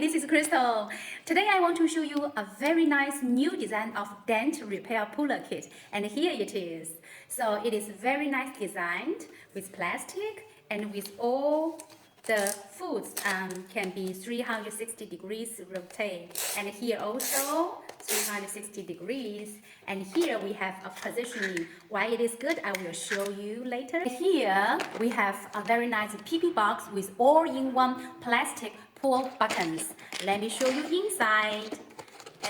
this is Crystal. Today I want to show you a very nice new design of dent repair puller kit, and here it is. So it is very nice designed with plastic and with all the foods can be 360 degrees rotate, and here also 360 degrees, and here we have a positioning. Why it is good, I will show you later. Here we have a very nice PP box with all-in-one plastic pull buttons. Let me show you inside.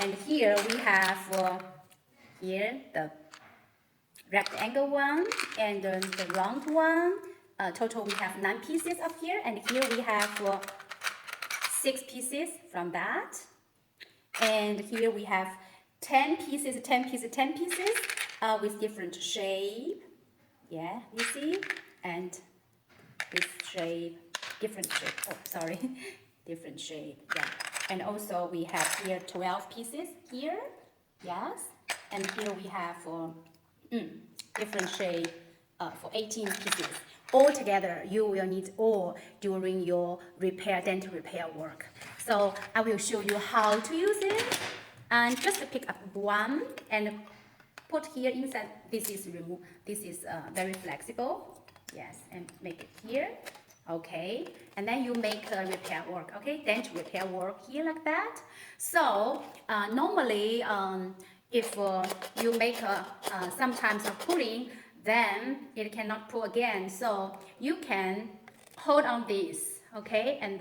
And here we have here the rectangle one and the round one. Total we have 9 pieces up here, and here we have 6 pieces from that. And here we have 10 pieces, 10 pieces, 10 pieces with different shape. Yeah, you see? And this shape, different shape. Oh, sorry, different shape. Yeah. And also we have here 12 pieces here. Yes. And here we have different shape for 18 pieces. All together, you will need all during your dent repair work. So I will show you how to use it. And just pick up one and put here inside. This is very flexible. Yes, and make it here. Okay, and then you make repair work. Okay, dent repair work here like that. So normally, if you make sometimes a pulling, then it cannot pull again. So you can hold on this, okay, and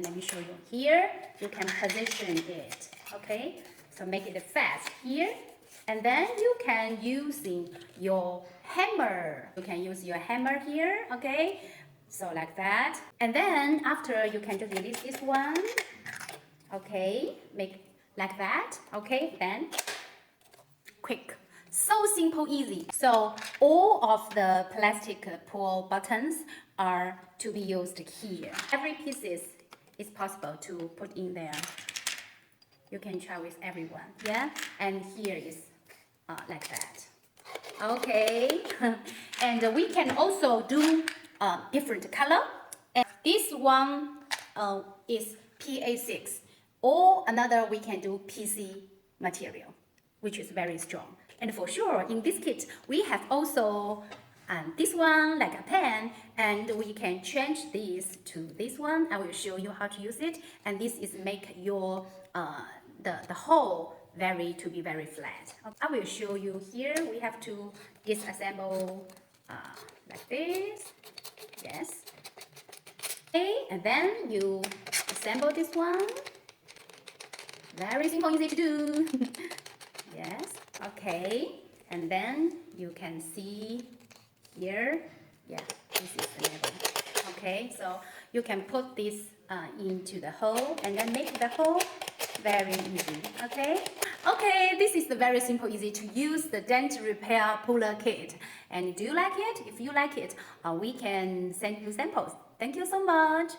let me show you here. You can position it, okay. So make it fast here, and then you can using your hammer. You can use your hammer here, okay. So like that, and then after you can just release this one, okay. Make like that, okay. Then quick. So simple, easy. So all of the plastic pull buttons are to be used here. Every piece is possible to put in there. You can try with everyone, yeah? And here is like that. Okay, and we can also do different color. And this one is PA6, or another we can do PC material, which is very strong. And for sure, in this kit, we have also this one, like a pen, and we can change this to this one. I will show you how to use it. And this is make your the hole to be very flat. I will show you here. We have to disassemble like this. Yes. Okay, and then you assemble this one. Very simple, easy to do. Yes. Okay, and then you can see here, yeah, this is the level. Okay, so you can put this into the hole and then make the hole very easy. Okay, this is the very simple, easy to use the dent repair puller kit. And do you like it? If you like it, we can send you samples. Thank you so much.